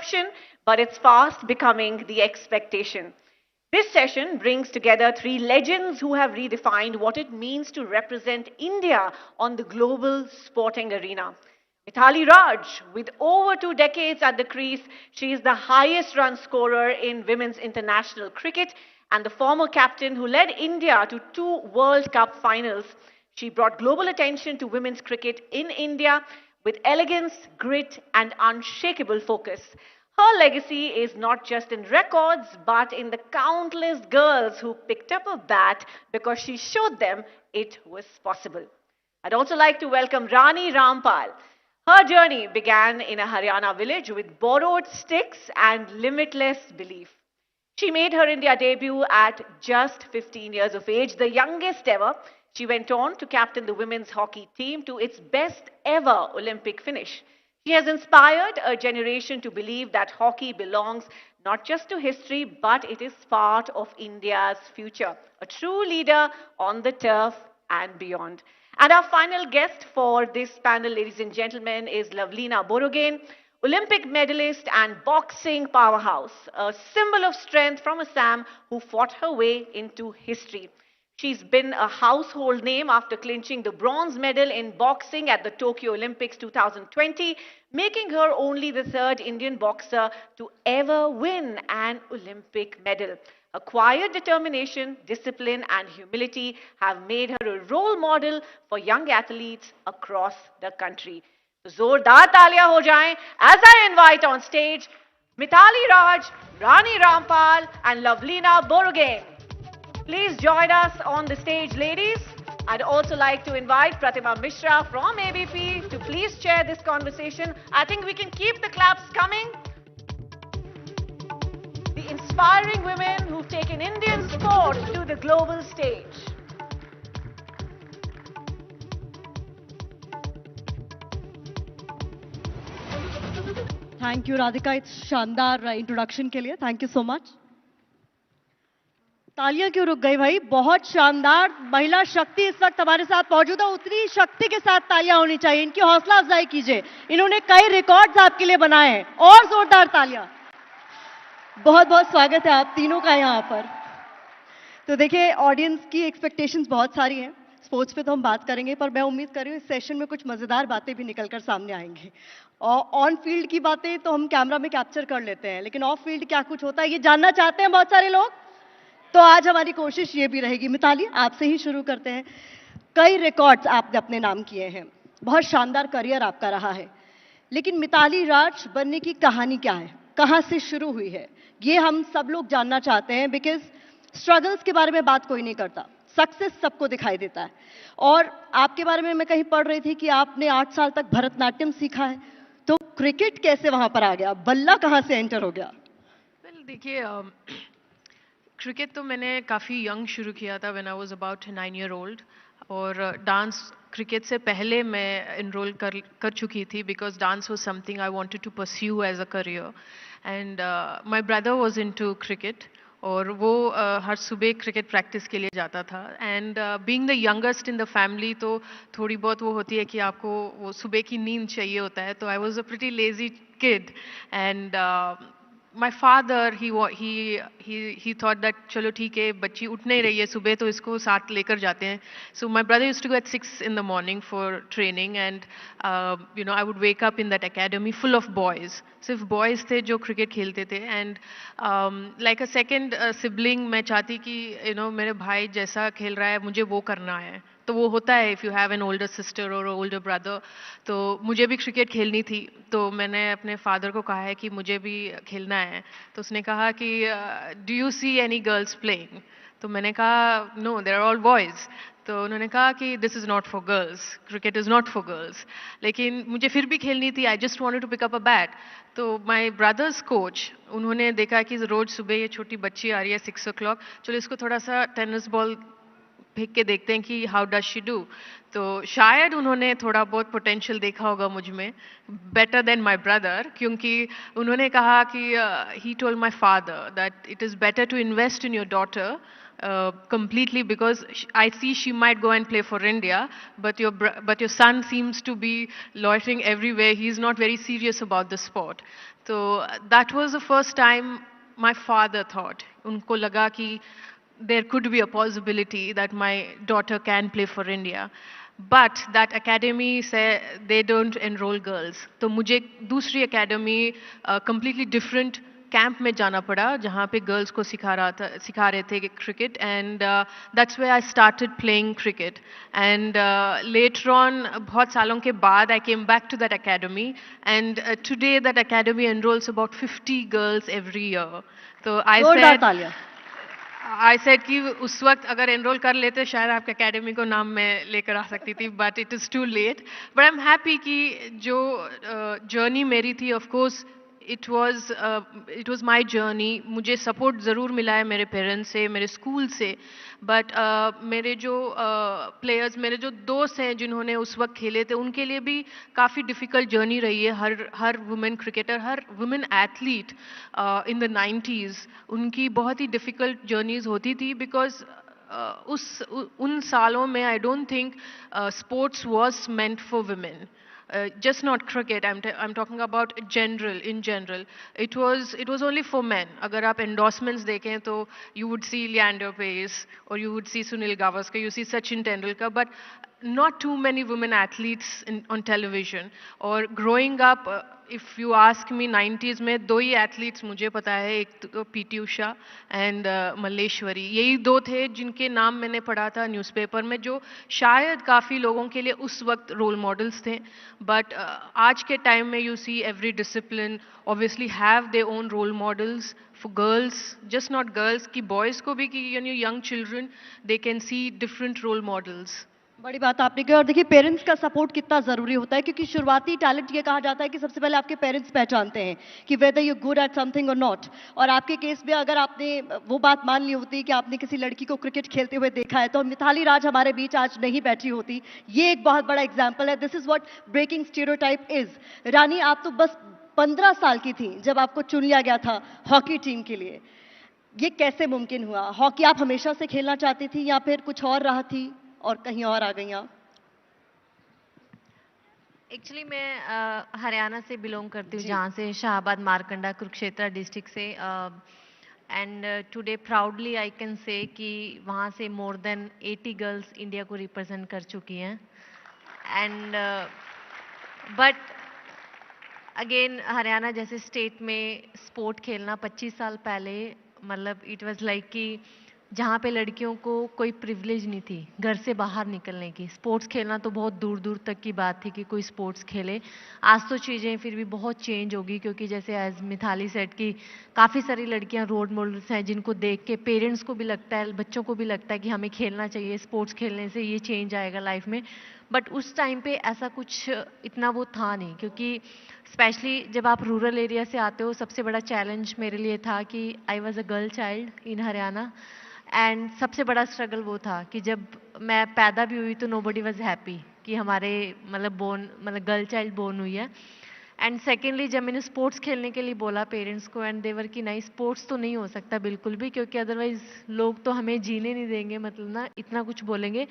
perfection, but it's fast becoming the expectation. This session brings together three legends who have redefined what it means to represent India on the global sporting arena. Mithali Raj, with over 2 decades at the crease, she is the highest run scorer in women's international cricket and the former captain who led India to two World Cup finals. She brought global attention to women's cricket in India with elegance, grit, and unshakable focus. Her legacy is not just in records, but in the countless girls who picked up a bat because she showed them it was possible. I'd also like to welcome Rani Rampal. Her journey began in a Haryana village with borrowed sticks and limitless belief. She made her India debut at just 15 years of age, the youngest ever. She went on to captain the women's hockey team to its best ever Olympic finish. She has inspired a generation to believe that hockey belongs not just to history, but it is part of India's future. A true leader on the turf and beyond. And our final guest for this panel, ladies and gentlemen, is Lavleena Borogan, Olympic medalist and boxing powerhouse, a symbol of strength from Assam who fought her way into history. She's been a household name after clinching the bronze medal in boxing at the Tokyo Olympics 2020, making her only the third Indian boxer to ever win an Olympic medal. Her quiet determination, discipline, and humility have made her a role model for young athletes across the country. तो जोरदार तालियां हो जाएं as I invite on stage Mithali Raj, Rani Rampal, and Lavleena Borogan. Please join us on the stage, ladies. I'd also like to invite Pratima Mishra from ABP to please chair this conversation. I think we can keep the claps coming. The inspiring women who've taken Indian sport to the global stage. Thank you Radhika, it's शानदार introduction के लिए, thank you so much. तालियां क्यों रुक गई भाई? बहुत शानदार महिला शक्ति इस वक्त हमारे साथ मौजूद है. उतनी शक्ति के साथ तालियां होनी चाहिए. इनकी हौसला अफजाई कीजिए. इन्होंने कई रिकॉर्ड्स आपके लिए बनाए हैं. और जोरदार तालियां. बहुत बहुत स्वागत है आप तीनों का यहाँ पर. तो देखिए, ऑडियंस की एक्सपेक्टेशंस बहुत सारी हैं. स्पोर्ट्स पे तो हम बात करेंगे, पर मैं उम्मीद कर रही हूँ इस सेशन में कुछ मजेदार बातें भी निकलकर सामने आएंगी. और ऑन फील्ड की बातें तो हम कैमरा में कैप्चर कर लेते हैं, लेकिन ऑफ फील्ड क्या कुछ होता है ये जानना चाहते हैं बहुत सारे लोग. तो आज हमारी कोशिश ये भी रहेगी. मिताली, आपसे ही शुरू करते हैं. कई रिकॉर्ड्स आपने अपने नाम किए हैं, बहुत शानदार करियर आपका रहा है, लेकिन मिताली राज बनने की कहानी क्या है, कहाँ से शुरू हुई है, ये हम सब लोग जानना चाहते हैं. बिकॉज स्ट्रगल्स के बारे में बात कोई नहीं करता, सक्सेस सबको दिखाई देता है. और आपके बारे में मैं कहीं पढ़ रही थी कि आपने 8 साल तक भरतनाट्यम सीखा है. तो क्रिकेट कैसे वहां पर आ गया, बल्ला कहाँ से एंटर हो गया? वेल देखिए, क्रिकेट तो मैंने काफ़ी यंग शुरू किया था, when I was about 9 year old. और डांस क्रिकेट से पहले मैं इनरोल कर चुकी थी, because dance was something I wanted to pursue as a career. And my brother was into cricket, और वो हर सुबह क्रिकेट प्रैक्टिस के लिए जाता था. And being the youngest in the family, तो थोड़ी बहुत वो होती है कि आपको वो सुबह की नींद चाहिए होता है. तो I was a pretty lazy kid. And my father, he thought that चलो ठीक है, बच्ची उठ नहीं रही है सुबह, तो इसको साथ लेकर जाते हैं. So my brother used to go at 6 in the morning for training, and I would wake up in that academy full of boys. सिर्फ boys थे जो क्रिकेट खेलते थे. And like a second sibling, मैं चाहती कि मेरे भाई जैसा खेल रहा है मुझे वो करना है. तो वो होता है if you have an older sister और ओल्डर ब्रदर. तो मुझे भी क्रिकेट खेलनी थी, तो मैंने अपने फादर को कहा है कि मुझे भी खेलना है. तो उसने कहा कि do you see any girls playing? तो मैंने कहा no, there are all boys. तो उन्होंने कहा कि this is not for girls, cricket is not for girls. लेकिन मुझे फिर भी खेलनी थी. I just wanted to pick up a bat. तो माय ब्रदर्स कोच, उन्होंने देखा कि रोज़ सुबह ये छोटी बच्ची आ रही है 6 o'clock, चलो इसको थोड़ा सा टेनिस बॉल फेंक के देखते हैं कि हाउ डज शी डू. तो शायद उन्होंने थोड़ा बहुत पोटेंशियल देखा होगा मुझ में, बेटर देन माय ब्रदर. क्योंकि उन्होंने कहा कि he told my father that it is better to invest in your daughter completely because I see she might go and play for India, but your son seems to be loitering everywhere. He's not very serious about the sport. So that was the first time my father thought. उनको लगा कि there could be a possibility that my daughter can play for India. But that academy say they don't enroll girls. तो मुझे दूसरी academy completely different camp में जाना पड़ा जहाँ पे गर्ल्स को सिखा रहे थे cricket and that's where I started playing cricket and later on बहुत सालों के बाद I came back to that academy and today that academy enrols about 50 girls every year. तो आई सेड कि उस वक्त अगर एनरोल कर लेते शायद आपके एकेडमी को नाम मैं लेकर आ सकती थी, but it is too late. But I am happy कि जो जर्नी मेरी थी of course it was my journey. मुझे सपोर्ट ज़रूर मिला है मेरे पेरेंट्स से, मेरे स्कूल से, बट मेरे जो प्लेयर्स, मेरे जो दोस्त हैं जिन्होंने उस वक्त खेले थे, उनके लिए भी काफ़ी डिफ़िकल्ट जर्नी रही है. हर वुमेन क्रिकेटर, हर women athlete in the 90s उनकी बहुत ही डिफ़िकल्ट जर्नीज़ होती थी बिकॉज उन सालों में I don't think sports was meant for women. Just not cricket, I'm talking about in general. It was only for men. अगर आप endorsements देखें तो you would see Leander Paes or you would see Sunil Gavaskar, you see Sachin Tendulkar, but not too many women athletes on television. Or growing up, if you ask me, 90s में दो ही athletes मुझे पता है, एक तो PT Usha and Malleswari. यही दो थे जिनके नाम मैंने पढ़ा था न्यूज़पेपर में, जो शायद काफ़ी लोगों के लिए उस वक्त रोल मॉडल्स थे. बट आज के टाइम में you see every discipline obviously have their own role models for girls, just not girls, कि boys को भी कि young children, they can see different role models. बड़ी बात आपने कही. और देखिए पेरेंट्स का सपोर्ट कितना ज़रूरी होता है, क्योंकि शुरुआती टैलेंट ये कहा जाता है कि सबसे पहले आपके पेरेंट्स पहचानते हैं कि whether you good at something और नॉट. और आपके केस में अगर आपने वो बात मान ली होती कि आपने किसी लड़की को क्रिकेट खेलते हुए देखा है, तो मिताली राज हमारे बीच आज नहीं बैठी होती. ये एक बहुत बड़ा एग्जाम्पल है. This is what breaking stereotype is. Rani, आप तो बस 15 साल की थी जब आपको चुन लिया गया था हॉकी टीम के लिए. ये कैसे मुमकिन हुआ? हॉकी आप हमेशा से खेलना चाहती थी या फिर कुछ और रहा थी और कहीं और आ गई आप? एक्चुअली मैं हरियाणा से बिलोंग करती हूँ, जहाँ से शाहबाद मारकंडा कुरुक्षेत्र डिस्ट्रिक्ट से. And today proudly I can say कि वहाँ से मोर देन 80 गर्ल्स इंडिया को रिप्रेजेंट कर चुकी हैं. एंड बट अगेन हरियाणा जैसे स्टेट में स्पोर्ट खेलना 25 साल पहले, मतलब इट वाज लाइक कि जहाँ पे लड़कियों को कोई प्रिविलेज नहीं थी घर से बाहर निकलने की. स्पोर्ट्स खेलना तो बहुत दूर दूर तक की बात थी कि कोई स्पोर्ट्स खेले. आज तो चीज़ें फिर भी बहुत चेंज होगी, क्योंकि जैसे एज मिताली सेट की काफ़ी सारी लड़कियाँ रोल मॉडल्स हैं जिनको देख के पेरेंट्स को भी लगता है, बच्चों को भी लगता है कि हमें खेलना चाहिए, स्पोर्ट्स खेलने से ये चेंज आएगा लाइफ में. बट उस टाइम पे ऐसा कुछ इतना वो था नहीं, क्योंकि स्पेशली जब आप रूरल एरिया से आते हो, सबसे बड़ा चैलेंज मेरे लिए था कि I was a girl child in Haryana. And सबसे बड़ा स्ट्रगल वो था कि जब मैं पैदा भी हुई तो नोबडी वाज हैप्पी कि हमारे मतलब गर्ल चाइल्ड बोर्न हुई है. एंड सेकेंडली जब मैंने स्पोर्ट्स खेलने के लिए बोला पेरेंट्स को, एंड देवर कि नहीं स्पोर्ट्स तो नहीं हो सकता बिल्कुल भी, क्योंकि अदरवाइज लोग तो हमें जीने नहीं देंगे, मतलब ना इतना कुछ बोलेंगे.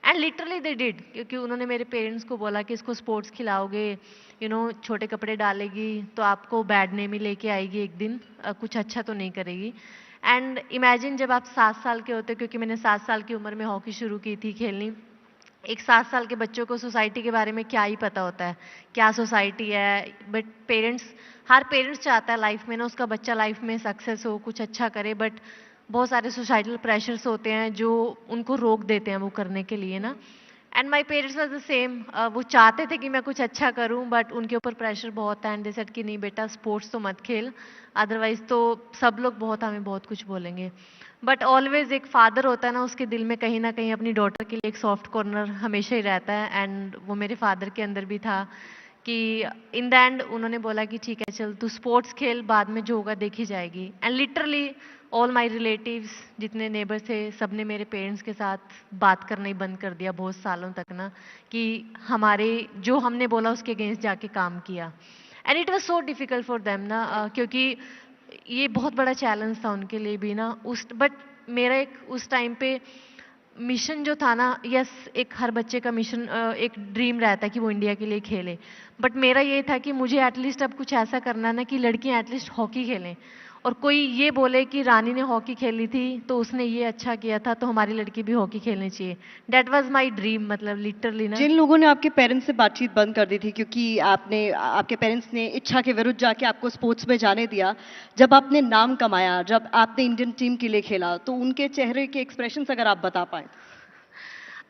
एंड लिटरली दे डिड, क्योंकि उन्होंने मेरे पेरेंट्स को बोला कि इसको स्पोर्ट्स खिलाओगे, छोटे कपड़े डालेगी तो आपको बैड नेम ही लेके आएगी एक दिन, कुछ अच्छा तो नहीं करेगी. एंड इमेजिन जब आप 7 साल के होते, क्योंकि मैंने 7 साल की उम्र में हॉकी शुरू की थी खेलनी. एक 7 साल के बच्चों को सोसाइटी के बारे में क्या ही पता होता है, क्या सोसाइटी है. बट हर पेरेंट्स चाहता है लाइफ में ना उसका बच्चा लाइफ में सक्सेस हो, कुछ अच्छा करे. बट बहुत सारे सोसाइटल प्रेशर्स होते हैं जो उनको रोक देते हैं वो करने के लिए ना. And my parents was the same. वो चाहते थे कि मैं कुछ अच्छा करूं, बट उनके ऊपर प्रेशर बहुत है. एंड दे सेड कि नहीं बेटा स्पोर्ट्स तो मत खेल, अदरवाइज तो सब लोग हमें बहुत कुछ बोलेंगे. बट ऑलवेज एक फादर होता है ना, उसके दिल में कहीं ना कहीं अपनी डॉटर के लिए एक सॉफ्ट कॉर्नर हमेशा ही रहता है. एंड वो मेरे फादर के अंदर भी था कि इन द एंड उन्होंने बोला कि ठीक है चल तू स्पोर्ट्स खेल, बाद में जो होगा देखी जाएगी. And literally all my relatives जितने नेबर्स थे, सब ने मेरे पेरेंट्स के साथ बात करना ही बंद कर दिया बहुत सालों तक ना, कि हमारे जो हमने बोला उसके अगेंस्ट जाके काम किया. And it was so difficult for them ना, क्योंकि ये बहुत बड़ा चैलेंज था उनके लिए भी ना. बट मेरा एक उस टाइम पे मिशन जो था ना, यस एक हर बच्चे का मिशन एक ड्रीम रहता है कि वो इंडिया के लिए खेले, बट मेरा ये था कि मुझे एटलीस्ट अब कुछ ऐसा करना ना कि लड़कियां एटलीस्ट हॉकी खेलें, और कोई ये बोले कि रानी ने हॉकी खेली थी तो उसने ये अच्छा किया था तो हमारी लड़की भी हॉकी खेलनी चाहिए। दैट वाज माय ड्रीम, मतलब लिटरली ना। जिन लोगों ने आपके पेरेंट्स से बातचीत बंद कर दी थी क्योंकि आपके पेरेंट्स ने इच्छा के विरुद्ध जाके आपको स्पोर्ट्स में जाने दिया, जब आपने नाम कमाया, जब आपने इंडियन टीम के लिए खेला, तो उनके चेहरे के एक्सप्रेशंस अगर आप बता पाए।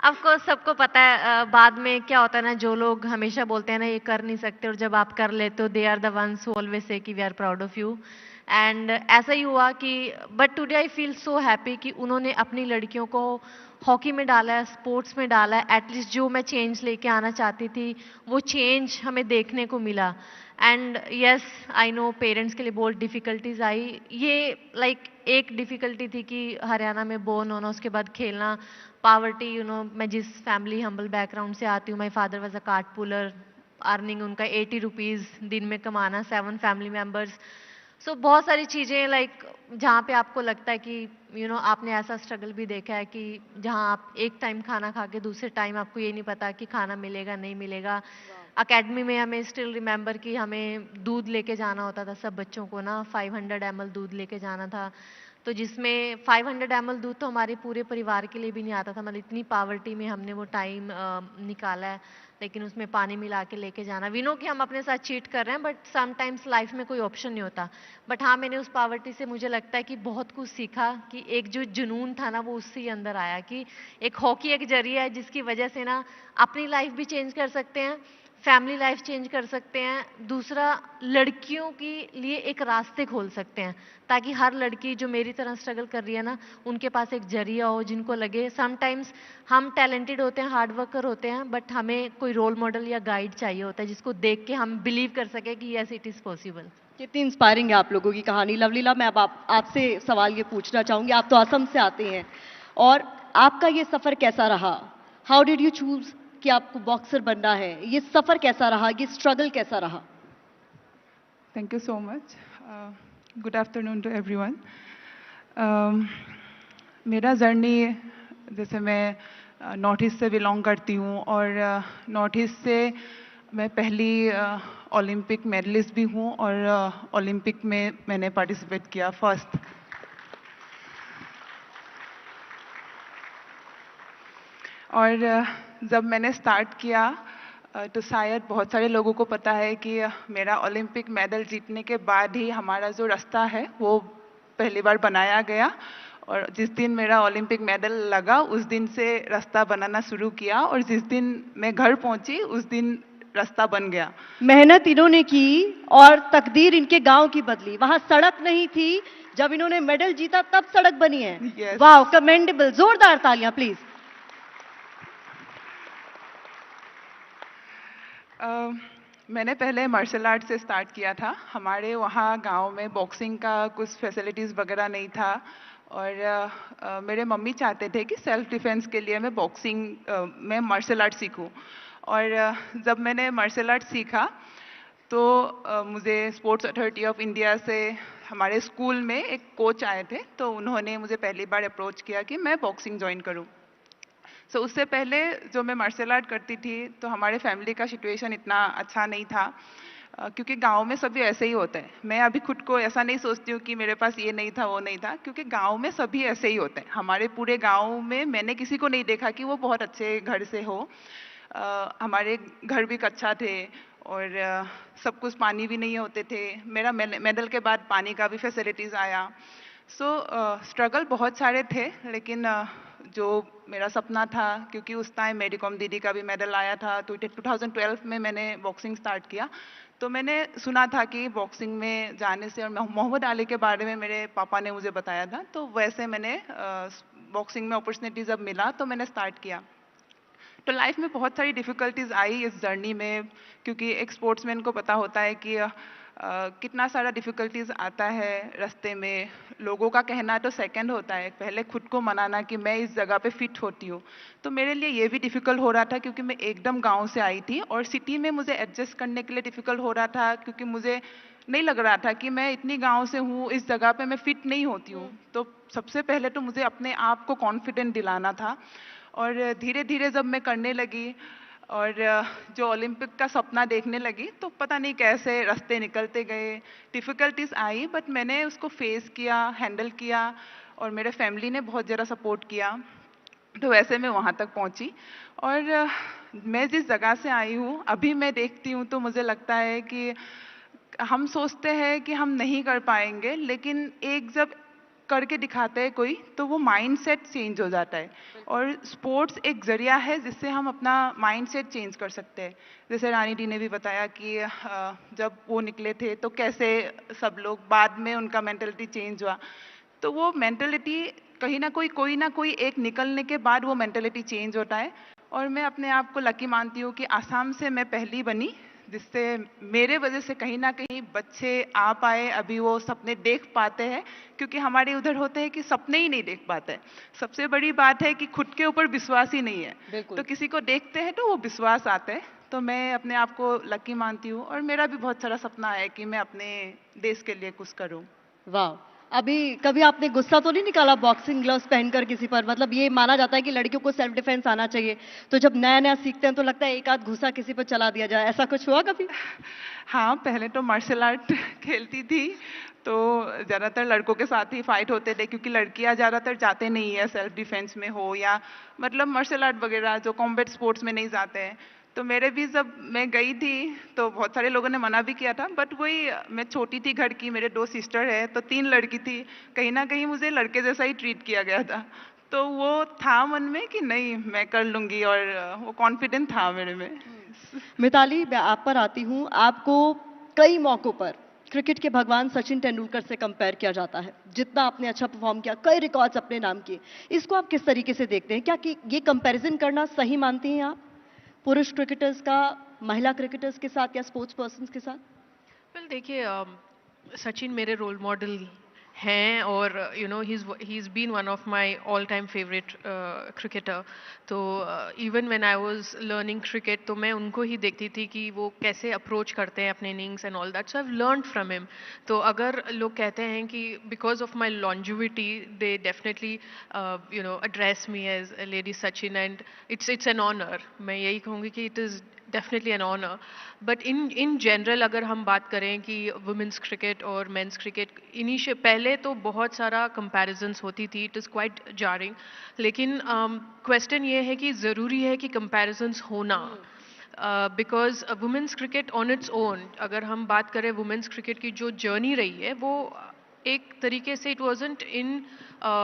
आपको सबको पता है बाद में क्या होता है ना, जो लोग हमेशा बोलते हैं ना ये कर नहीं सकते, और जब आप कर लेते हो they are the ones who always say कि we are proud of you. And ऐसा ही हुआ कि but today I feel so happy कि उन्होंने अपनी लड़कियों को हॉकी में डाला है, स्पोर्ट्स में डाला है। एटलीस्ट जो मैं चेंज लेके आना चाहती थी वो चेंज हमें देखने को मिला। And yes I know parents के लिए बहुत डिफ़िकल्टीज आई। ये लाइक एक डिफ़िकल्टी थी कि हरियाणा में बोर्न होना, उसके बाद खेलना, पावर्टी, यू नो मैं जिस फैमिली हम्बल बैकग्राउंड से आती हूँ, my father was a cart puller, earning उनका 80 रुपीज़ दिन में कमाना, 7 फैमिली मेम्बर्स। सो बहुत सारी चीज़ें लाइक जहाँ पे आपको लगता है कि यू नो आपने ऐसा स्ट्रगल भी देखा है कि जहाँ आप एक टाइम खाना खा के दूसरे टाइम आपको ये नहीं पता कि खाना मिलेगा नहीं मिलेगा। अकेडमी में हमें स्टिल रिमेंबर कि हमें दूध लेके जाना होता था सब बच्चों को ना, 500 ml दूध लेके जाना था, तो जिसमें 500 ml दूध तो हमारे पूरे परिवार के लिए भी नहीं आता था। मतलब इतनी पावर्टी में हमने वो टाइम निकाला है, लेकिन उसमें पानी मिला के लेके जाना। वी नो कि हम अपने साथ चीट कर रहे हैं, बट समटाइम्स लाइफ में कोई ऑप्शन नहीं होता। बट हाँ, मैंने उस पावर्टी से मुझे लगता है कि बहुत कुछ सीखा, कि एक जो जुनून था ना वो उससे ही अंदर आया कि एक हॉकी एक जरिया है जिसकी वजह से ना अपनी लाइफ भी चेंज कर सकते हैं, फैमिली लाइफ चेंज कर सकते हैं, दूसरा लड़कियों के लिए एक रास्ते खोल सकते हैं, ताकि हर लड़की जो मेरी तरह स्ट्रगल कर रही है ना, उनके पास एक जरिया हो, जिनको लगे समटाइम्स हम टैलेंटेड होते हैं, हार्ड वर्कर होते हैं, बट हमें कोई रोल मॉडल या गाइड चाहिए होता है जिसको देख के हम बिलीव कर सके कि यस इट इज़ पॉसिबल। कितनी इंस्पायरिंग है आप लोगों की कहानी। लवलीला, मैं अब आपसे सवाल ये पूछना चाहूंगी, आप तो असम से आते हैं, और आपका ये सफर कैसा रहा? हाउ डिड यू चूज कि आपको बॉक्सर बनना है? ये सफर कैसा रहा, ये स्ट्रगल कैसा रहा? Thank you so much. Good afternoon to everyone. मेरा जर्नी, जैसे मैं नॉर्थ ईस्ट से बिलोंग करती हूँ, और नॉर्थ ईस्ट से मैं पहली ओलंपिक मेडलिस्ट भी हूँ, और ओलंपिक में मैंने पार्टिसिपेट किया फर्स्ट। और जब मैंने स्टार्ट किया तो शायद बहुत सारे लोगों को पता है कि मेरा ओलंपिक मेडल जीतने के बाद ही हमारा जो रास्ता है वो पहली बार बनाया गया, और जिस दिन मेरा ओलंपिक मेडल लगा उस दिन से रास्ता बनाना शुरू किया, और जिस दिन मैं घर पहुंची उस दिन रास्ता बन गया। मेहनत इन्होंने की और तकदीर इनके गांव की बदली। वहां सड़क नहीं थी, जब इन्होंने मेडल जीता तब सड़क बनी है। Yes. वाह, कमेंडेबल, जोरदार तालियां प्लीज। मैंने पहले मार्शल आर्ट से स्टार्ट किया था। हमारे वहाँ गांव में बॉक्सिंग का कुछ फैसिलिटीज़ वगैरह नहीं था, और मेरे मम्मी चाहते थे कि सेल्फ डिफेंस के लिए मैं मैं मार्शल आर्ट सीखूं। और जब मैंने मार्शल आर्ट सीखा तो मुझे स्पोर्ट्स अथॉरिटी ऑफ इंडिया से हमारे स्कूल में एक कोच आए थे, तो उन्होंने मुझे पहली बार अप्रोच किया कि मैं बॉक्सिंग ज्वाइन करूं। सो उससे पहले जो मैं मार्शल आर्ट करती थी तो हमारे फैमिली का सिचुएशन इतना अच्छा नहीं था, क्योंकि गांव में सभी ऐसे ही होते हैं। मैं अभी खुद को ऐसा नहीं सोचती हूँ कि मेरे पास ये नहीं था वो नहीं था, क्योंकि गांव में सभी ऐसे ही होते हैं। हमारे पूरे गांव में मैंने किसी को नहीं देखा कि वो बहुत अच्छे घर से हो। हमारे घर भी कच्चा थे, और सब कुछ पानी भी नहीं होते थे। मेरा मेडल के बाद पानी का भी फैसिलिटीज़ आया। सो स्ट्रगल बहुत सारे थे, लेकिन जो मेरा सपना था, क्योंकि उस टाइम मेरी कॉम दीदी का भी मेडल आया था, तो 2012 में मैंने बॉक्सिंग स्टार्ट किया। तो मैंने सुना था कि बॉक्सिंग में जाने से, और मोहम्मद अली के बारे में मेरे पापा ने मुझे बताया था, तो वैसे मैंने बॉक्सिंग में अपॉर्चुनिटी जब मिला तो मैंने स्टार्ट किया। तो लाइफ में बहुत सारी डिफ़िकल्टीज आई इस जर्नी में, क्योंकि एक स्पोर्ट्समैन को पता होता है कि कितना सारा डिफ़िकल्टीज आता है रास्ते में। लोगों का कहना तो सेकंड होता है, पहले खुद को मनाना कि मैं इस जगह पे फिट होती हूँ। तो मेरे लिए ये भी डिफ़िकल्ट हो रहा था, क्योंकि मैं एकदम गांव से आई थी, और सिटी में मुझे एडजस्ट करने के लिए डिफ़िकल्ट हो रहा था, क्योंकि मुझे नहीं लग रहा था कि मैं इतनी गांव से हूँ, इस जगह पे मैं फिट नहीं होती हूँ। तो सबसे पहले तो मुझे अपने आप को कॉन्फिडेंट दिलाना था, और धीरे धीरे जब मैं करने लगी और जो ओलंपिक का सपना देखने लगी, तो पता नहीं कैसे रास्ते निकलते गए, डिफ़िकल्टीज आई, बट मैंने उसको फेस किया, हैंडल किया, और मेरे फैमिली ने बहुत ज़्यादा सपोर्ट किया। तो वैसे मैं वहाँ तक पहुँची। और मैं जिस जगह से आई हूँ, अभी मैं देखती हूँ तो मुझे लगता है कि हम सोचते हैं कि हम नहीं कर पाएंगे, लेकिन एक जब करके दिखाते हैं कोई, तो वो माइंडसेट चेंज हो जाता है। और स्पोर्ट्स एक जरिया है जिससे हम अपना माइंडसेट चेंज कर सकते हैं। जैसे रानी डी ने भी बताया कि जब वो निकले थे तो कैसे सब लोग, बाद में उनका मेंटलिटी चेंज हुआ। तो वो मेंटलिटी कहीं ना कोई एक निकलने के बाद वो मेंटलिटी चेंज होता है। और मैं अपने आप को लकी मानती हूँ कि आसाम से मैं पहली बनी, जिससे मेरे वजह से कहीं ना कहीं बच्चे आ पाए, अभी वो सपने देख पाते हैं। क्योंकि हमारे उधर होते हैं कि सपने ही नहीं देख पाते। सबसे बड़ी बात है कि खुद के ऊपर विश्वास ही नहीं है, तो किसी को देखते हैं तो वो विश्वास आता है। तो मैं अपने आप को लकी मानती हूँ, और मेरा भी बहुत सारा सपना है कि मैं अपने देश के लिए कुछ करूँ। वाह! अभी कभी आपने गुस्सा तो नहीं निकाला बॉक्सिंग ग्लव्स पहनकर किसी पर? मतलब ये माना जाता है कि लड़कियों को सेल्फ डिफेंस आना चाहिए, तो जब नया-नया सीखते हैं तो लगता है एक आध घूंसा किसी पर चला दिया जाए, ऐसा कुछ हुआ कभी? हाँ, पहले तो मार्शल आर्ट खेलती थी, तो ज़्यादातर लड़कों के साथ ही फाइट होते थे, क्योंकि लड़कियां ज़्यादातर जाते नहीं है सेल्फ डिफेंस में हो, या मतलब मार्शल आर्ट वगैरह जो कॉम्बैट स्पोर्ट्स में नहीं जाते हैं। तो मेरे भी जब मैं गई थी तो बहुत सारे लोगों ने मना भी किया था, बट वही, मैं छोटी थी घर की, मेरे 2 सिस्टर है, तो 3 लड़की थी, कहीं ना कहीं मुझे लड़के जैसा ही ट्रीट किया गया था। तो वो था मन में कि नहीं, मैं कर लूंगी, और वो कॉन्फिडेंट था मेरे में। मिताली, मैं आप पर आती हूँ। आपको कई मौकों पर क्रिकेट के भगवान सचिन तेंदुलकर से कंपेयर किया जाता है। जितना आपने अच्छा परफॉर्म किया, कई रिकॉर्ड्स अपने नाम किए। इसको आप किस तरीके से देखते हैं? क्या कि ये कंपैरिजन करना सही मानती हैं आप? पुरुष क्रिकेटर्स का महिला क्रिकेटर्स के साथ या स्पोर्ट्स पर्सन्स के साथ? वेल देखिए, सचिन मेरे रोल मॉडल हैं, और you know he is been one of my all time favourite cricketer. तो even when I was learning cricket, तो मैं उनको ही देखती थी कि वो कैसे अप्रोच करते हैं अपने innings and all that, so I have learned from him. तो अगर लोग कहते हैं कि because of my longevity they definitely you know address me as lady Sachin, and it's an honour. मैं यही कहूँगी कि it is definitely an honour. But in general अगर हम बात करें कि वुमेंस क्रिकेट और मेंस क्रिकेट, इनिशियल पहले तो बहुत सारा कंपैरिजंस होती थी, इट इज़ क्वाइट जारिंग। लेकिन क्वेश्चन ये है कि ज़रूरी है कि कंपैरिजंस होना, because women's cricket on its own, अगर हम बात करें वुमेंस क्रिकेट की जो जर्नी रही है, वो एक तरीके से it wasn't in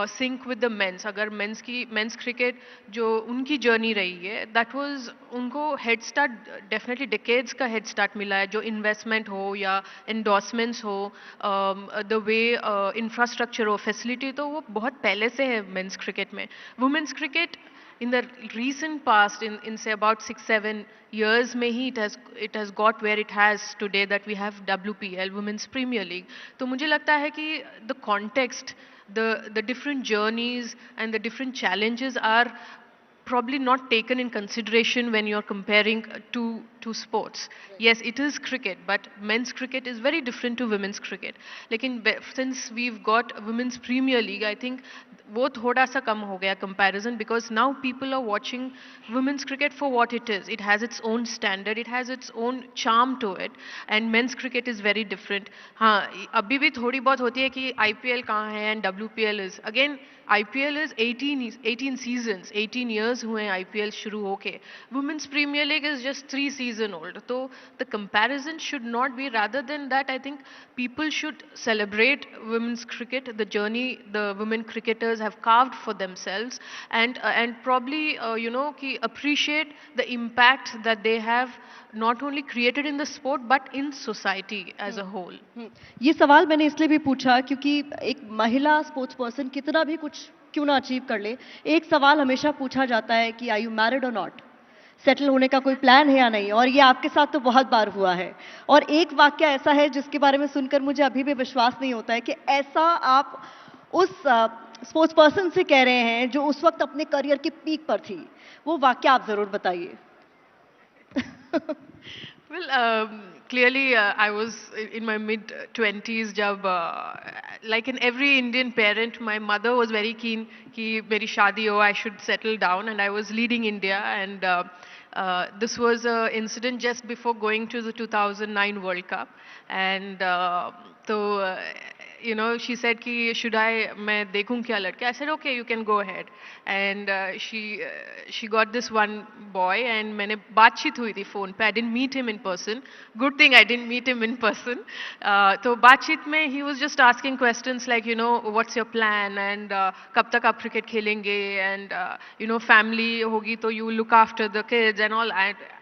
sync with the men's. अगर मेंस क्रिकेट जो उनकी जर्नी रही है, दैट वाज, उनको हेड स्टार्ट डेफिनेटली डिकेड्स का हेड स्टार्ट मिला है, जो इन्वेस्टमेंट हो या एंडोर्समेंट्स हो, द वे इंफ्रास्ट्रक्चर हो, फैसिलिटी, तो वो बहुत पहले से है मेंस क्रिकेट में। Women's cricket in the recent past, in say about 6-7 years में ही it has got where it has today, that we have WPL, Women's Premier League. तो मुझे लगता है कि the context, the different journeys and the different challenges are probably not taken in consideration when you're comparing two sports. Yes, it is cricket, but men's cricket is very different to women's cricket. लेकिन since we've got women's Premier League, I think वो थोड़ा सा कम हो गया comparison, because now people are watching women's cricket for what it is. It has its own standard, it has its own charm to it, and men's cricket is very different. हाँ, अभी भी थोड़ी बहुत होती है कि IPL कहाँ है and WPL is again, IPL is 18 seasons, 18 years हुए हैं IPL शुरू होके. Women's Premier League is just 3 season old. तो the comparison should not be, rather than that, I think people should celebrate women's cricket, the journey the women cricketers have carved for themselves, and probably you know कि appreciate the impact that they have not only created in the sport but in society as a whole. ये सवाल मैंने इसलिए भी पूछा क्योंकि एक महिला स्पोर्ट्स पर्सन कितना भी कुछ क्यों ना अचीव कर ले, एक सवाल हमेशा पूछा जाता है कि आर यू मैरिड और नॉट, सेटल होने का कोई प्लान है या नहीं, और ये आपके साथ तो बहुत बार हुआ है। और एक वाक्य ऐसा है जिसके बारे में सुनकर मुझे अभी भी विश्वास नहीं होता है कि ऐसा आप उस स्पोर्ट्स पर्सन से कह रहे हैं जो उस वक्त अपने करियर की पीक पर थी। वो वाक्य आप जरूर बताइए। Well, clearly, I was in my mid 20s. जब like in every Indian parent, my mother was very keen कि मेरी शादी हो, I should settle down, and I was leading India. And this was an incident just before going to the 2009 World Cup. And so, you know, she said कि should I मैं देखूं क्या लड़के? I said okay, you can go ahead. And she got this one boy, and मैंने बातचीत हुई थी phone पे. I didn't meet him in person. Good thing I didn't meet him in person. तो बातचीत में he was just asking questions like, you know, what's your plan, and कब तक आप cricket खेलेंगे, and you know, family होगी तो you look after the kids and all.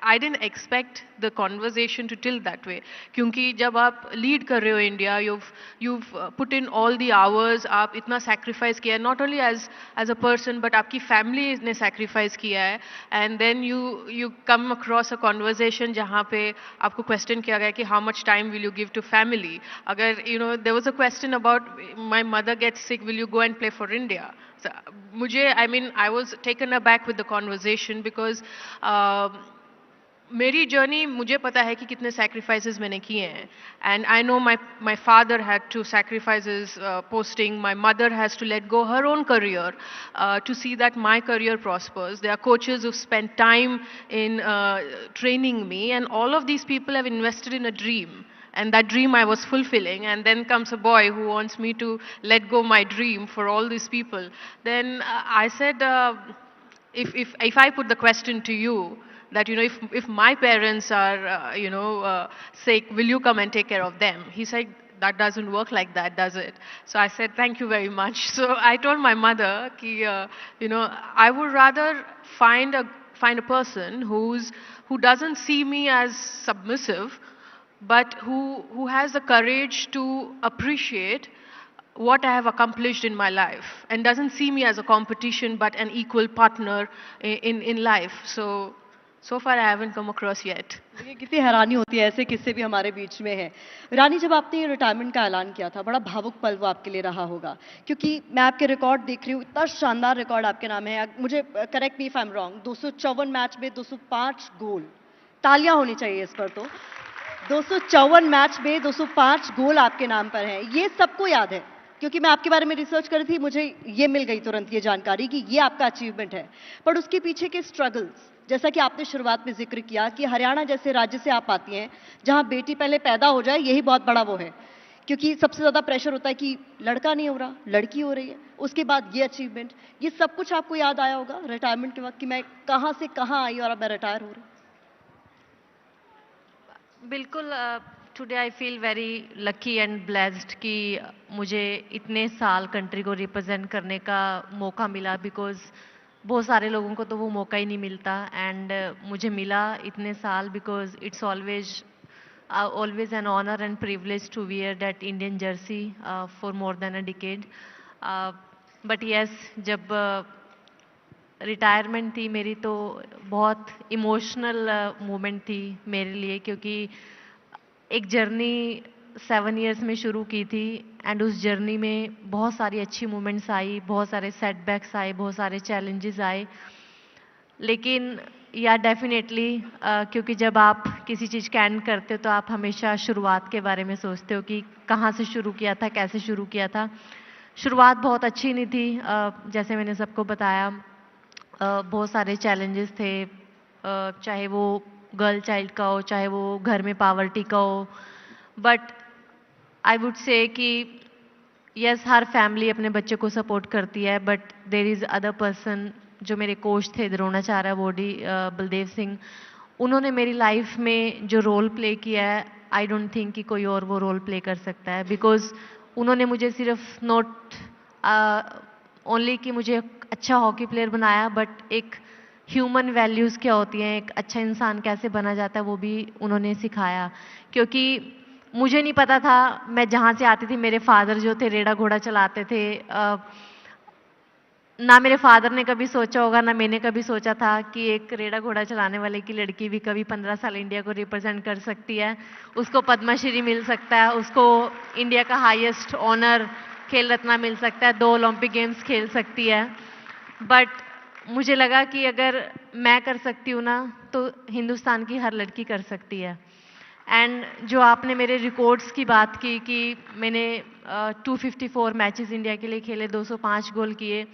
I didn't expect the conversation to tilt that way. क्योंकि जब आप lead कर रहे हो India, you've put in all the hours, आप इतना sacrifice किया, not only as a person but आपकी family ने sacrifice किया है, and then you come across a conversation जहाँ पे आपको question किया गया कि how much time will you give to family. अगर you know, there was a question about my mother gets sick, will you go and play for India? So, मुझे, I mean, I was taken aback with the conversation because मेरी journey मुझे पता है कि कितने sacrifices मैंने किए हैं, and I know my father had to sacrifice his posting, my mother has to let go her own career to see that my career prospers. There are coaches who spent time in training me, and all of these people have invested in a dream, and that dream I was fulfilling, and then comes a boy who wants me to let go my dream for all these people. Then I said, if I put the question to you, that you know, if my parents are you know sick, will you come and take care of them? He said, that doesn't work like that, does it? So I said, thank you very much. So I told my mother ki, you know, I would rather find a person who doesn't see me as submissive, but who has the courage to appreciate what I have accomplished in my life, and doesn't see me as a competition but an equal partner in life. So far I haven't come across yet. ये कितनी हैरानी होती है, ऐसे किस्से भी हमारे बीच में हैं। रानी, जब आपने ये रिटायरमेंट का ऐलान किया था, बड़ा भावुक पल वो आपके लिए रहा होगा, क्योंकि मैं आपके रिकॉर्ड देख रही हूँ, इतना शानदार रिकॉर्ड आपके नाम है। मुझे correct me if I am wrong, 254 match में 205 गोल, तालियां होनी चाहिए इस पर। तो 254 मैच में 205 गोल आपके नाम पर हैं। ये सबको याद है, क्योंकि मैं आपके बारे में रिसर्च कर रही थी, मुझे ये मिल गई तुरंत ये जानकारी कि ये आपका अचीवमेंट है। पर उसके पीछे के स्ट्रगल्स, जैसा कि आपने शुरुआत में जिक्र किया कि हरियाणा जैसे राज्य से आप आती हैं जहां बेटी पहले पैदा हो जाए, यही बहुत बड़ा वो है, क्योंकि सबसे ज्यादा प्रेशर होता है कि लड़का नहीं हो रहा, लड़की हो रही है, उसके बाद ये अचीवमेंट, ये सब कुछ आपको याद आया होगा रिटायरमेंट के वक्त कि मैं कहां से कहां आई और अब मैं रिटायर हो रही हूं। बिल्कुल, today I feel very lucky and blessed कि मुझे इतने साल कंट्री को रिप्रेजेंट करने का मौका मिला, बिकॉज बहुत सारे लोगों को तो वो मौका ही नहीं मिलता, एंड मुझे मिला इतने साल, because it's always an honour and privilege to wear that Indian jersey for more than a decade. But yes, जब रिटायरमेंट थी मेरी तो बहुत इमोशनल मोमेंट थी मेरे लिए, क्योंकि एक जर्नी 7 इयर्स में शुरू की थी, एंड उस जर्नी में बहुत सारी अच्छी मोमेंट्स आई, बहुत सारे सेटबैक्स आए, बहुत सारे चैलेंजेस आए, लेकिन या डेफिनेटली क्योंकि जब आप किसी चीज़ का एंड करते हो तो आप हमेशा शुरुआत के बारे में सोचते हो कि कहाँ से शुरू किया था, कैसे शुरू किया था। शुरुआत बहुत अच्छी नहीं थी, जैसे मैंने सबको बताया, बहुत सारे चैलेंजेस थे, चाहे वो गर्ल चाइल्ड का हो, चाहे वो घर में पावर्टी का हो। बट आई वुड से कि यस, हर फैमिली अपने बच्चे को सपोर्ट करती है, but there is other person, जो मेरे कोच थे द्रोणाचार्य बोडी बलदेव सिंह, उन्होंने मेरी लाइफ में जो रोल प्ले किया है, आई डोंट थिंक कि कोई और वो रोल प्ले कर सकता है, बिकॉज उन्होंने मुझे सिर्फ नॉट ओनली कि मुझे अच्छा हॉकी प्लेयर बनाया, बट एक ह्यूमन वैल्यूज़ क्या होती हैं, एक अच्छा इंसान कैसे बना जाता है, वो भी उन्होंने सिखाया। क्योंकि मुझे नहीं पता था, मैं जहाँ से आती थी, मेरे फादर जो थे रेड़ा घोड़ा चलाते थे, ना मेरे फादर ने कभी सोचा होगा, ना मैंने कभी सोचा था कि एक रेड़ा घोड़ा चलाने वाले की लड़की भी कभी 15 साल इंडिया को रिप्रेजेंट कर सकती है, उसको पद्मश्री मिल सकता है, उसको इंडिया का हाईएस्ट ऑनर खेल रत्न मिल सकता है, 2 ओलंपिक गेम्स खेल सकती है। बट मुझे लगा कि अगर मैं कर सकती हूँ ना, तो हिंदुस्तान की हर लड़की कर सकती है। एंड जो आपने मेरे रिकॉर्ड्स की बात की कि मैंने 254 मैचेस इंडिया के लिए खेले, 205 गोल किए।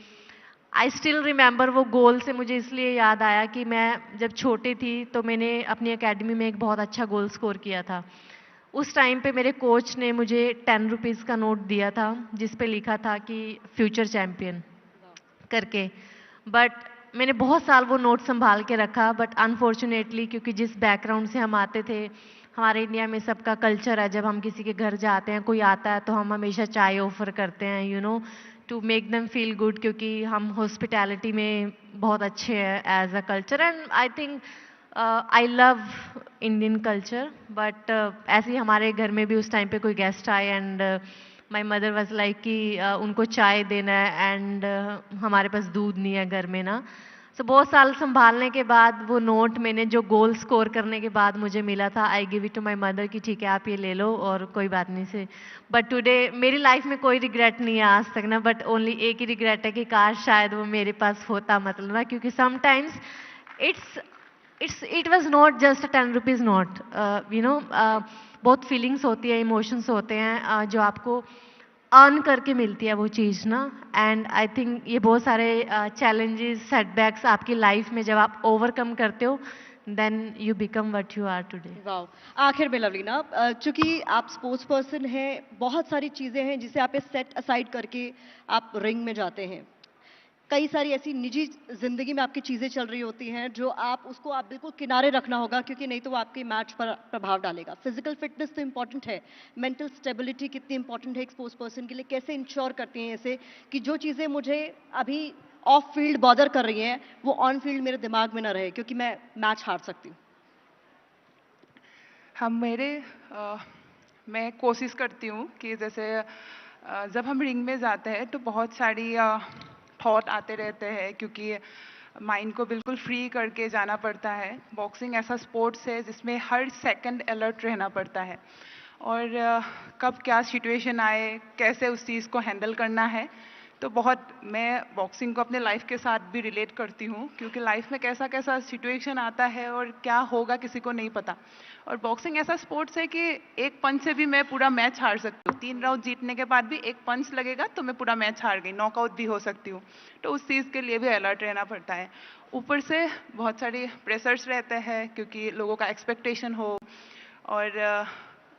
आई स्टिल रिमेंबर वो गोल से मुझे इसलिए याद आया कि मैं जब छोटी थी तो मैंने अपनी एकेडमी में एक बहुत अच्छा गोल स्कोर किया था। उस टाइम पे मेरे कोच ने मुझे 10 रुपीज़ का नोट दिया था जिस पे लिखा था कि फ्यूचर चैम्पियन करके। बट मैंने बहुत साल वो नोट संभाल के रखा, बट अनफॉर्चुनेटली क्योंकि जिस बैकग्राउंड से हम आते थे, हमारे इंडिया में सबका कल्चर है, जब हम किसी के घर जाते हैं, कोई आता है तो हम हमेशा चाय ऑफर करते हैं, you know, to make them feel good, क्योंकि हम हॉस्पिटैलिटी में बहुत अच्छे हैं as a culture. And I think I love Indian culture. But ऐसे ही हमारे घर में भी उस टाइम पे कोई गेस्ट आए and my mother was like कि उनको चाय देना है एंड हमारे पास दूध नहीं है घर में ना। सो बहुत साल संभालने के बाद वो नोट मैंने जो गोल स्कोर करने के बाद मुझे मिला था, I give it to my mother कि ठीक है आप ये ले लो और कोई बात नहीं से। बट टुडे मेरी लाइफ में कोई रिग्रेट नहीं है आज तक ना, बट ओनली एक ही रिग्रेट है कि काश शायद वो मेरे पास होता, मतलब ना, क्योंकि sometimes it was not just 10 rupees note, you know, बहुत फीलिंग्स होती है, इमोशंस होते हैं जो आपको अर्न करके मिलती है वो चीज़ ना। एंड आई थिंक ये बहुत सारे चैलेंजेस, सेटबैक्स आपकी लाइफ में जब आप ओवरकम करते हो, then you become what you are today. Wow. आखिर में लवलीना, चूंकि आप स्पोर्ट्स पर्सन हैं, बहुत सारी चीजें हैं जिसे आप सेट असाइड करके आप रिंग में जाते हैं। कई सारी ऐसी निजी जिंदगी में आपकी चीजें चल रही होती हैं जो आप बिल्कुल किनारे रखना होगा, क्योंकि नहीं तो वो आपके मैच पर प्रभाव डालेगा। फिजिकल फिटनेस तो इंपॉर्टेंट है, मेंटल स्टेबिलिटी कितनी इंपॉर्टेंट है एक स्पोर्ट्स पर्सन के लिए, कैसे इंश्योर करती हैं ऐसे कि जो चीजें मुझे अभी ऑफ फील्ड बॉदर कर रही हैं वो ऑन फील्ड मेरे दिमाग में ना रहे, क्योंकि मैं मैच हार सकती हूँ। मैं कोशिश करती हूँ कि जैसे जब हम रिंग में जाते हैं तो बहुत सारी थॉट आते रहते हैं, क्योंकि माइंड को बिल्कुल फ्री करके जाना पड़ता है। बॉक्सिंग ऐसा स्पोर्ट्स है जिसमें हर सेकंड अलर्ट रहना पड़ता है, और कब क्या सिचुएशन आए, कैसे उस चीज़ को हैंडल करना है। तो बहुत मैं बॉक्सिंग को अपने लाइफ के साथ भी रिलेट करती हूँ, क्योंकि लाइफ में कैसा कैसा सिचुएशन आता है और क्या होगा किसी को नहीं पता। और बॉक्सिंग ऐसा स्पोर्ट्स है कि एक पंच से भी मैं पूरा मैच हार सकती हूँ। 3 राउंड जीतने के बाद भी एक पंच लगेगा तो मैं पूरा मैच हार गई, नॉकआउट भी हो सकती हूँ। तो उस चीज़ के लिए भी अलर्ट रहना पड़ता है। ऊपर से बहुत सारे प्रेशर्स रहते हैं, क्योंकि लोगों का एक्सपेक्टेशन हो, और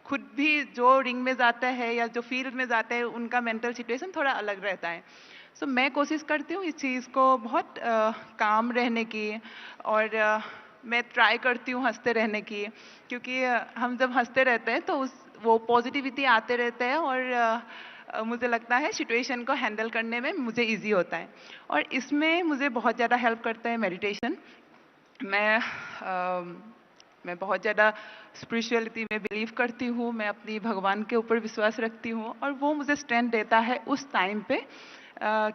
खुद भी जो रिंग में जाते हैं या जो फील्ड में जाते हैं उनका मेंटल सिचुएशन थोड़ा अलग रहता है। सो मैं कोशिश करती हूँ इस चीज़ को बहुत काम रहने की, और मैं ट्राई करती हूँ हंसते रहने की, क्योंकि हम जब हंसते रहते हैं तो वो पॉजिटिविटी आते रहते हैं, और मुझे लगता है सिचुएशन को हैंडल करने में मुझे इजी होता है। और इसमें मुझे बहुत ज़्यादा हेल्प करता है मेडिटेशन। मैं बहुत ज़्यादा स्पिरिचुअलिटी में बिलीव करती हूँ, मैं अपनी भगवान के ऊपर विश्वास रखती हूँ, और वो मुझे स्ट्रेंथ देता है उस टाइम पे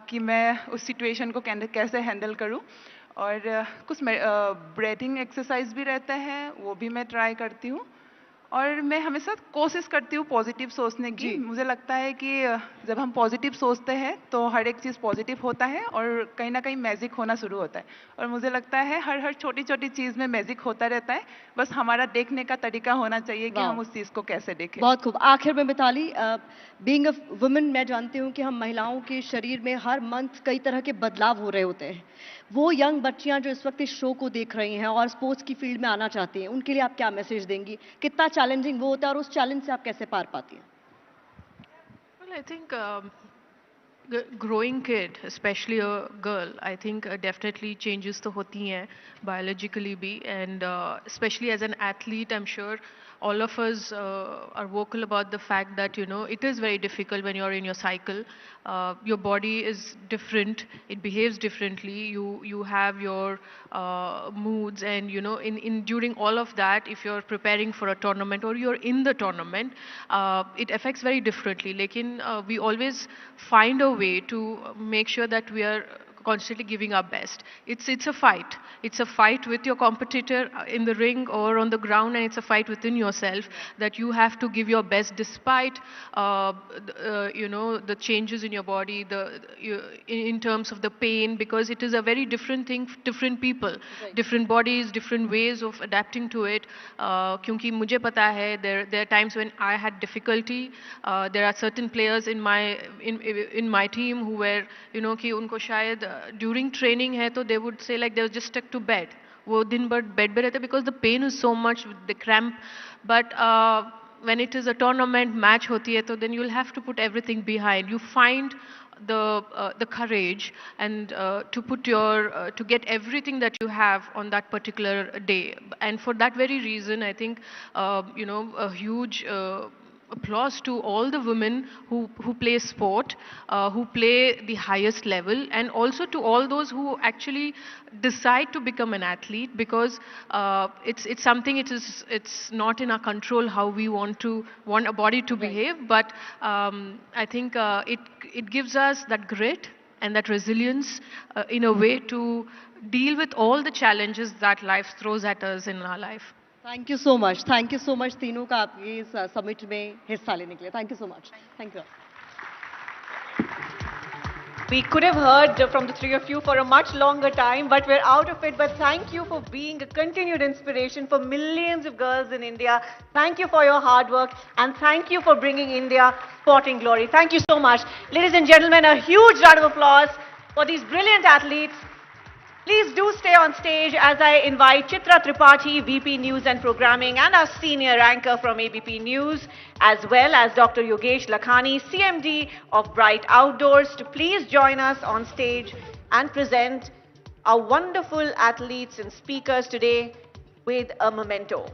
कि मैं उस सिचुएशन को कैसे हैंडल करूँ। और कुछ ब्रीथिंग एक्सरसाइज भी रहता है, वो भी मैं ट्राई करती हूँ। और मैं हमेशा कोशिश करती हूँ पॉजिटिव सोचने की। मुझे लगता है कि जब हम पॉजिटिव सोचते हैं तो हर एक चीज़ पॉजिटिव होता है, और कहीं ना कहीं मैजिक होना शुरू होता है। और मुझे लगता है हर छोटी छोटी चीज़ में मैजिक होता रहता है, बस हमारा देखने का तरीका होना चाहिए कि हम उस चीज़ को कैसे देखें। बहुत खूब। आखिर में मिताली, बीइंग अ वुमन, मैं जानती हूँ कि हम महिलाओं के शरीर में हर मंथ कई तरह के बदलाव हो रहे होते हैं। वो यंग बच्चियां जो इस वक्त इस शो को देख रही हैं और स्पोर्ट्स की फील्ड में आना चाहती हैं, उनके लिए आप क्या मैसेज देंगी? कितना चैलेंजिंग वो होता है और उस चैलेंज से आप कैसे पार पाती हैं? Well, I think growing kid, especially a girl, I think definitely changes तो होती हैं biologically भी, and especially as an athlete, I'm sure all of us are vocal about the fact that, you know, it is very difficult when you're in your cycle. Your body is different, it behaves differently, you have your moods, and you know, in during all of that, if you're preparing for a tournament or you're in the tournament, it affects very differently. Lekin we always find a way to make sure that we are constantly giving our best. It's a fight. It's a fight with your competitor in the ring or on the ground, and it's a fight within yourself that you have to give your best despite the changes in your body, in terms of the pain, because it is a very different thing, different people, different bodies, different ways of adapting to it. क्योंकि मुझे पता है there are times when I had difficulty. There are certain players in my team who were कि उनको शायद during training है तो they would say like they were just stuck to bed. वो दिन भर bed पे रहते because the pain is so much with the cramp. But when it is a tournament match होती है तो then you'll have to put everything behind. You find the courage and to get everything that you have on that particular day. And for that very reason, I think a huge applause to all the women who play sport, who play the highest level, and also to all those who actually decide to become an athlete, because it's something, it's not in our control how we want a body to behave, but I think it gives us that grit and that resilience in a way to deal with all the challenges that life throws at us in our life. Thank you so much तीनों का आपके इस summit में हिस्सा लेने के लिए. Thank you so much. Thank you. We could have heard from the three of you for a much longer time, but we're out of it. But thank you for being a continued inspiration for millions of girls in India. Thank you for your hard work, and thank you for bringing India sporting glory. Thank you so much. Ladies and gentlemen, a huge round of applause for these brilliant athletes. Please do stay on stage as I invite Chitra Tripathi, VP News and Programming, and our senior anchor from ABP News, as well as Dr. Yogesh Lakhani, CMD of Bright Outdoors, to please join us on stage and present our wonderful athletes and speakers today with a memento.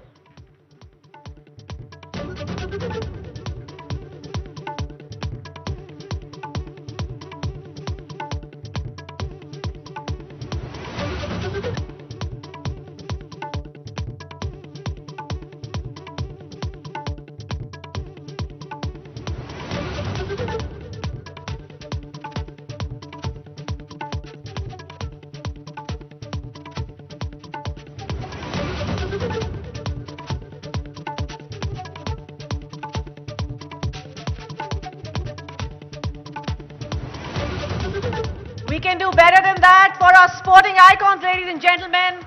We can do better than that for our sporting icons, ladies and gentlemen.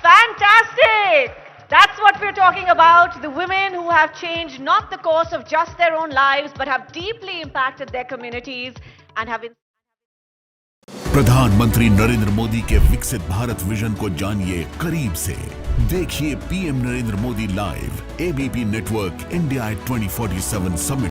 Fantastic! That's what we're talking about. The women who have changed not the course of just their own lives, but have deeply impacted their communities and have... प्रधानमंत्री नरेंद्र मोदी के विकसित Bharat vision को जानिए करीब से. देखिए PM Narendra Modi live, ABP network India 2047 summit.